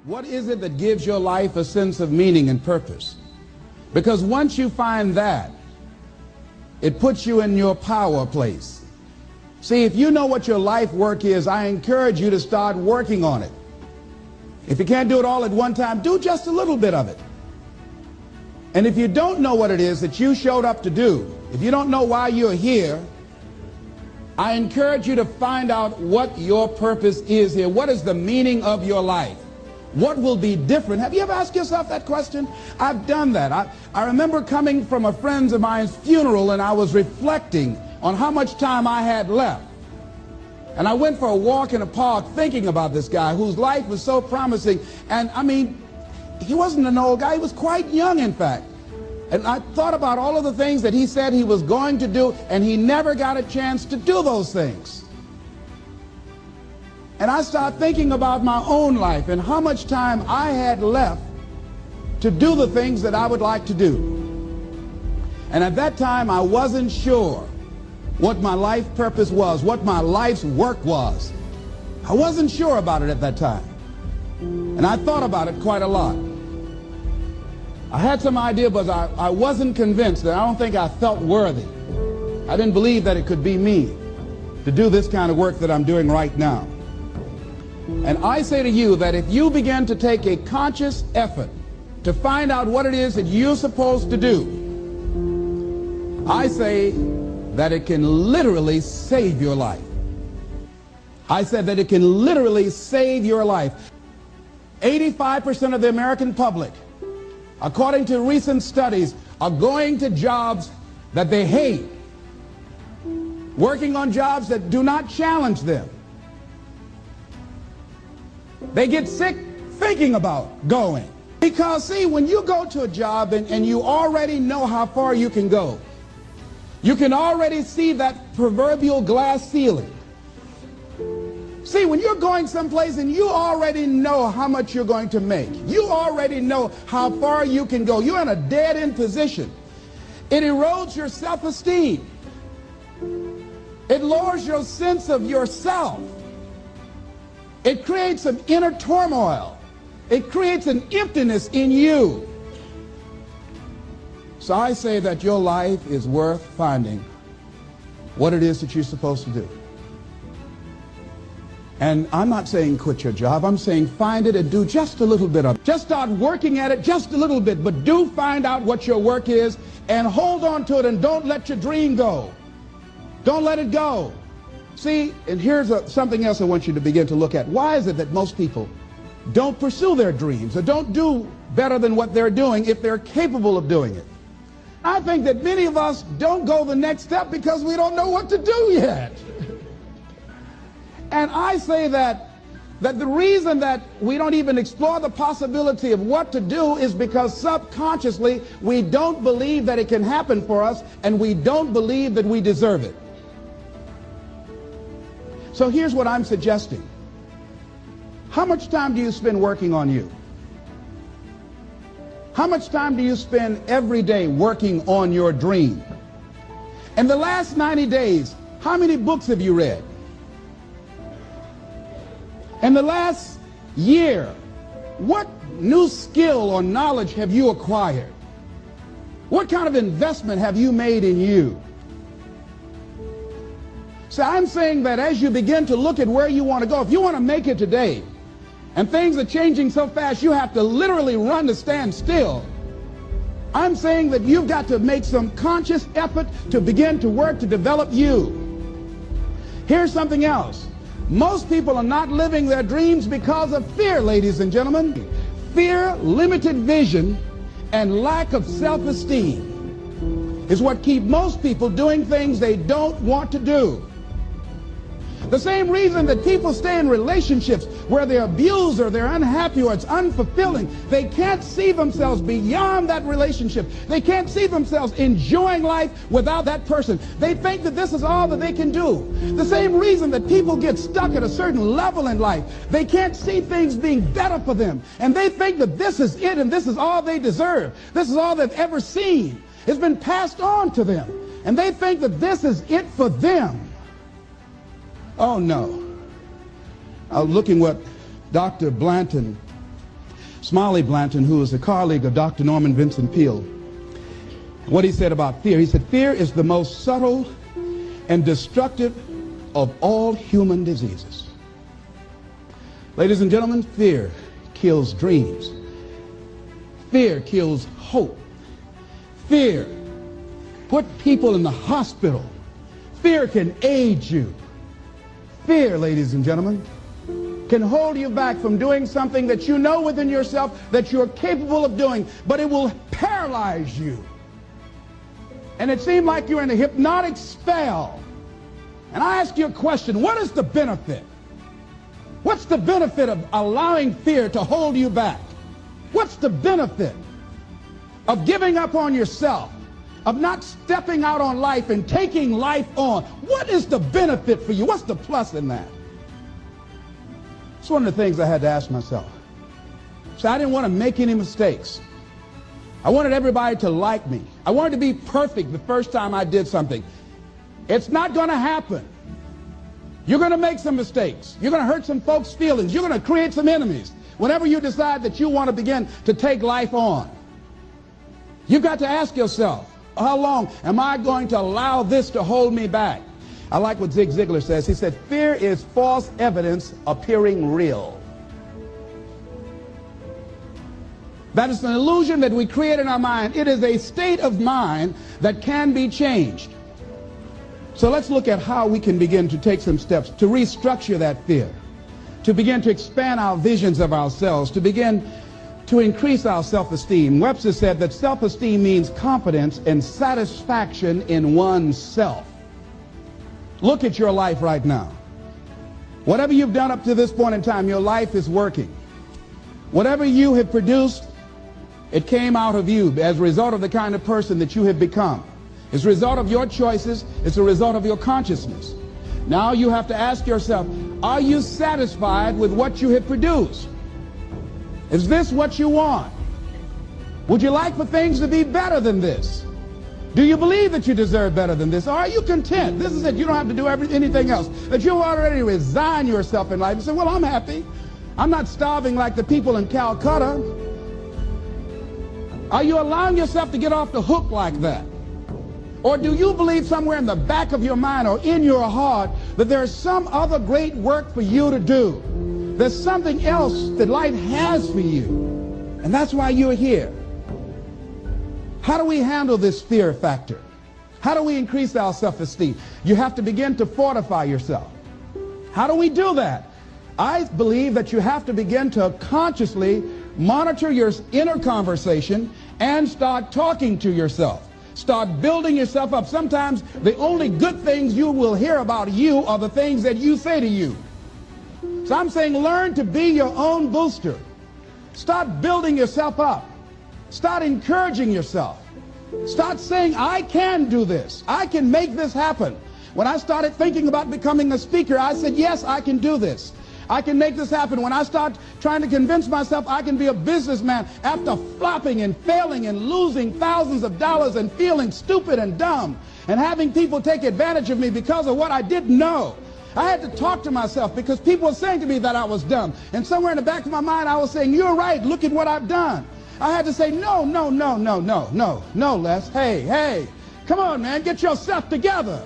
What is it that gives your life a sense of meaning and purpose? Because once you find that, it puts you in your power place. See, if you know what your life work is, I encourage you to start working on it. If you can't do it all at one time, do just a little bit of it. And if you don't know what it is that you showed up to do, if you don't know why you're here, I encourage you to find out what your purpose is here. What is the meaning of your life? What will be different? Have you ever asked yourself that question? I've done that. I remember coming from a friend of mine's funeral, and I was reflecting on how much time I had left. And I went for a walk in a park thinking about this guy whose life was so promising. And I mean, he wasn't an old guy. He was quite young, in fact. And I thought about all of the things that he said he was going to do, and he never got a chance to do those things. And I started thinking about my own life and how much time I had left to do the things that I would like to do. And at that time, I wasn't sure what my life purpose was, what my life's work was. I wasn't sure about it at that time. And I thought about it quite a lot. I had some idea, but I wasn't convinced, and I don't think I felt worthy. I didn't believe that it could be me to do this kind of work that I'm doing right now. And I say to you that if you begin to take a conscious effort to find out what it is that you're supposed to do, I say that it can literally save your life. I said that it can literally save your life. 85% of the American public, according to recent studies, are going to jobs that they hate, working on jobs that do not challenge them. They get sick thinking about going. Because, see, when you go to a job and you already know how far you can go, you can already see that proverbial glass ceiling. See, when you're going someplace and you already know how much you're going to make, you already know how far you can go, you're in a dead-end position. It erodes your self-esteem. It lowers your sense of yourself. It creates some inner turmoil. It creates an emptiness in you. So I say that your life is worth finding what it is that you're supposed to do. And I'm not saying quit your job. I'm saying find it and do just a little bit of it. Just start working at it just a little bit, but do find out what your work is and hold on to it, and don't let your dream go. Don't let it go. See, and here's something else I want you to begin to look at. Why is it that most people don't pursue their dreams or don't do better than what they're doing if they're capable of doing it? I think that many of us don't go the next step because we don't know what to do yet. And I say that the reason that we don't even explore the possibility of what to do is because subconsciously we don't believe that it can happen for us, and we don't believe that we deserve it. So here's what I'm suggesting. How much time do you spend working on you? How much time do you spend every day working on your dream? In the last 90 days, how many books have you read? In the last year, what new skill or knowledge have you acquired? What kind of investment have you made in you? So I'm saying that as you begin to look at where you want to go, if you want to make it today, and things are changing so fast you have to literally run to stand still, I'm saying that you've got to make some conscious effort to begin to work to develop you. Here's something else. Most people are not living their dreams because of fear, ladies and gentlemen. Fear, limited vision, and lack of self-esteem is what keep most people doing things they don't want to do. The same reason that people stay in relationships where they're abused or they're unhappy or it's unfulfilling, they can't see themselves beyond that relationship. They can't see themselves enjoying life without that person. They think that this is all that they can do. The same reason that people get stuck at a certain level in life, they can't see things being better for them. And they think that this is it and this is all they deserve. This is all they've ever seen. It's been passed on to them. And they think that this is it for them. Oh no. I was looking what Dr. Blanton Smiley Blanton, who is a colleague of Dr. Norman Vincent Peale, what he said about fear. He said, fear is the most subtle and destructive of all human diseases. Ladies and gentlemen, fear kills dreams. Fear kills hope. Fear put people in the hospital. Fear can age you. Fear, ladies and gentlemen, can hold you back from doing something that you know within yourself that you're capable of doing, but it will paralyze you. And it seemed like you're in a hypnotic spell. And I ask you a question, what is the benefit? What's the benefit of allowing fear to hold you back? What's the benefit of giving up on yourself, of not stepping out on life and taking life on? What is the benefit for you? What's the plus in that? It's one of the things I had to ask myself. So I didn't want to make any mistakes. I wanted everybody to like me. I wanted to be perfect the first time I did something. It's not going to happen. You're going to make some mistakes. You're going to hurt some folks' feelings. You're going to create some enemies whenever you decide that you want to begin to take life on. You've got to ask yourself, how long am I going to allow this to hold me back? I like what Zig Ziglar says. He said, fear is false evidence appearing real. That is an illusion that we create in our mind. It is a state of mind that can be changed. So let's look at how we can begin to take some steps to restructure that fear, to begin to expand our visions of ourselves, to begin to increase our self-esteem. Webster said that self-esteem means confidence and satisfaction in oneself. Look at your life right now. Whatever you've done up to this point in time, your life is working. Whatever you have produced, it came out of you as a result of the kind of person that you have become. It's a result of your choices. It's a result of your consciousness. Now you have to ask yourself, are you satisfied with what you have produced? Is this what you want? Would you like for things to be better than this? Do you believe that you deserve better than this? Or are you content? This is it. You don't have to do anything else. That you already resign yourself in life and say, well, I'm happy. I'm not starving like the people in Calcutta. Are you allowing yourself to get off the hook like that? Or do you believe somewhere in the back of your mind or in your heart that there's some other great work for you to do? There's something else that life has for you. And that's why you're here. How do we handle this fear factor? How do we increase our self-esteem? You have to begin to fortify yourself. How do we do that? I believe that you have to begin to consciously monitor your inner conversation and start talking to yourself. Start building yourself up. Sometimes the only good things you will hear about you are the things that you say to you. So I'm saying learn to be your own booster. Start building yourself up. Start encouraging yourself. Start saying, I can do this. I can make this happen. When I started thinking about becoming a speaker, I said, yes, I can do this. I can make this happen. When I start trying to convince myself I can be a businessman after flopping and failing and losing thousands of dollars and feeling stupid and dumb and having people take advantage of me because of what I didn't know, I had to talk to myself because people were saying to me that I was dumb. And somewhere in the back of my mind, I was saying, you're right. Look at what I've done. I had to say, no, Les. Hey, come on, man. Get yourself together.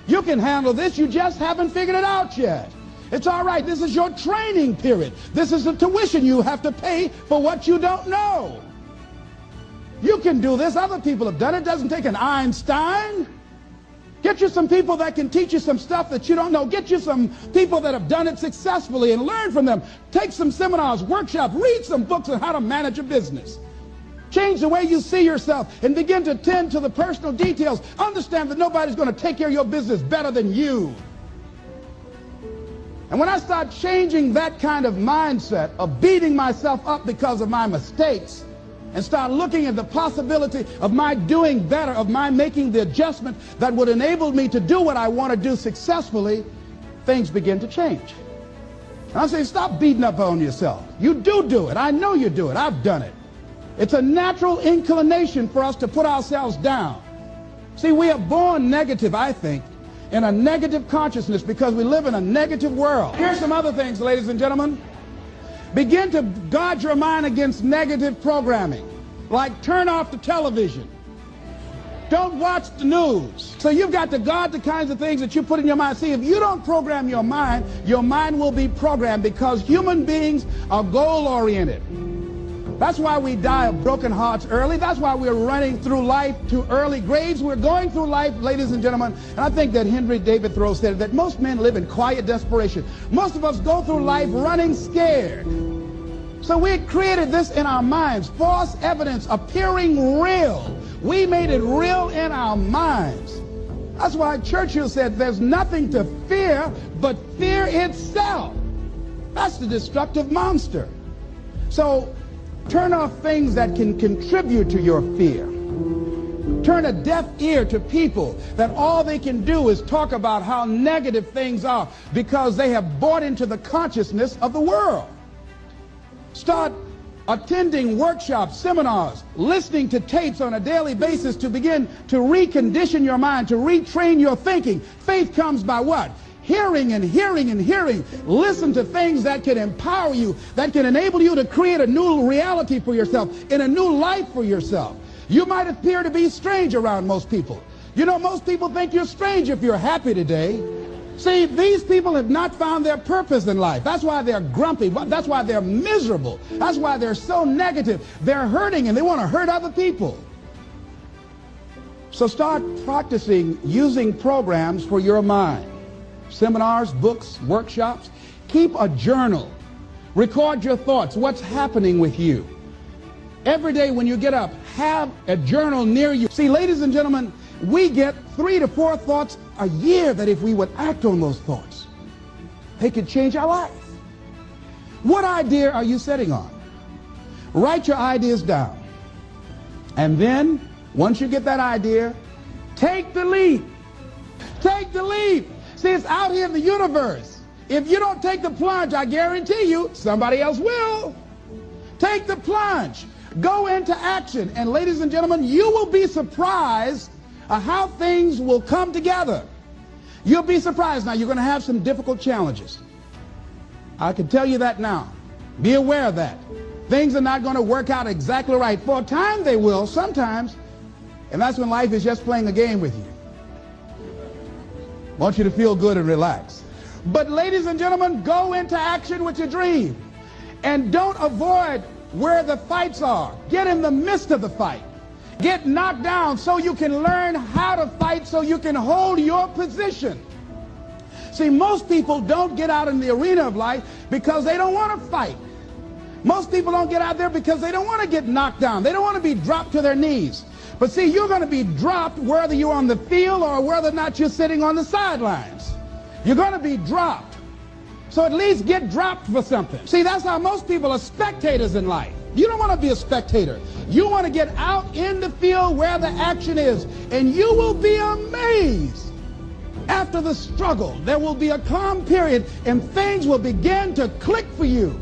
You can handle this. You just haven't figured it out yet. It's all right. This is your training period. This is the tuition you have to pay for what you don't know. You can do this. Other people have done it. It doesn't take an Einstein. Get you some people that can teach you some stuff that you don't know. Get you some people that have done it successfully and learn from them. Take some seminars, workshops, read some books on how to manage a business. Change the way you see yourself and begin to tend to the personal details. Understand that nobody's going to take care of your business better than you. And when I start changing that kind of mindset of beating myself up because of my mistakes and start looking at the possibility of my doing better, of my making the adjustment that would enable me to do what I want to do successfully, things begin to change. And I say, stop beating up on yourself. You do it. I know you do it. I've done it. It's a natural inclination for us to put ourselves down. See, we are born negative, I think, in a negative consciousness because we live in a negative world. Here's some other things, ladies and gentlemen. Begin to guard your mind against negative programming, like turn off the television. Don't watch the news. So you've got to guard the kinds of things that you put in your mind. See, if you don't program your mind will be programmed, because human beings are goal-oriented. That's why we die of broken hearts early. That's why we're running through life to early graves. We're going through life, ladies and gentlemen, and I think that Henry David Thoreau said that most men live in quiet desperation. Most of us go through life running scared. So we created this in our minds, false evidence appearing real. We made it real in our minds. That's why Churchill said there's nothing to fear but fear itself. That's the destructive monster. So turn off things that can contribute to your fear. Turn a deaf ear to people that all they can do is talk about how negative things are, because they have bought into the consciousness of the world. Start attending workshops, seminars, listening to tapes on a daily basis to begin to recondition your mind, to retrain your thinking. Faith comes by what? Hearing and hearing and hearing. Listen to things that can empower you, that can enable you to create a new reality for yourself, in a new life for yourself. You might appear to be strange around most people. You know, most people think you're strange if you're happy today. See, these people have not found their purpose in life. That's why they're grumpy. That's why they're miserable. That's why they're so negative. They're hurting and they want to hurt other people. So start practicing using programs for your mind. Seminars, books, workshops. Keep a journal. Record your thoughts, what's happening with you. Every day when you get up, have a journal near you. See, ladies and gentlemen, we get 3 to 4 thoughts a year that if we would act on those thoughts, they could change our life. What idea are you sitting on? Write your ideas down. And then, once you get that idea, take the leap. Take the leap. See, it's out here in the universe. If you don't take the plunge, I guarantee you, somebody else will. Take the plunge. Go into action. And ladies and gentlemen, you will be surprised how things will come together. You'll be surprised. Now, you're going to have some difficult challenges. I can tell you that now. Be aware of that. Things are not going to work out exactly right. For a time they will, sometimes. And that's when life is just playing a game with you. I want you to feel good and relax. But ladies and gentlemen, go into action with your dream. And don't avoid where the fights are. Get in the midst of the fight. Get knocked down so you can learn how to fight, so you can hold your position. See, most people don't get out in the arena of life because they don't want to fight. Most people don't get out there because they don't want to get knocked down. They don't want to be dropped to their knees. But see, you're going to be dropped whether you're on the field or whether or not you're sitting on the sidelines. You're going to be dropped. So at least get dropped for something. See, that's how most people are spectators in life. You don't want to be a spectator. You want to get out in the field where the action is, and you will be amazed. After the struggle, there will be a calm period, and things will begin to click for you.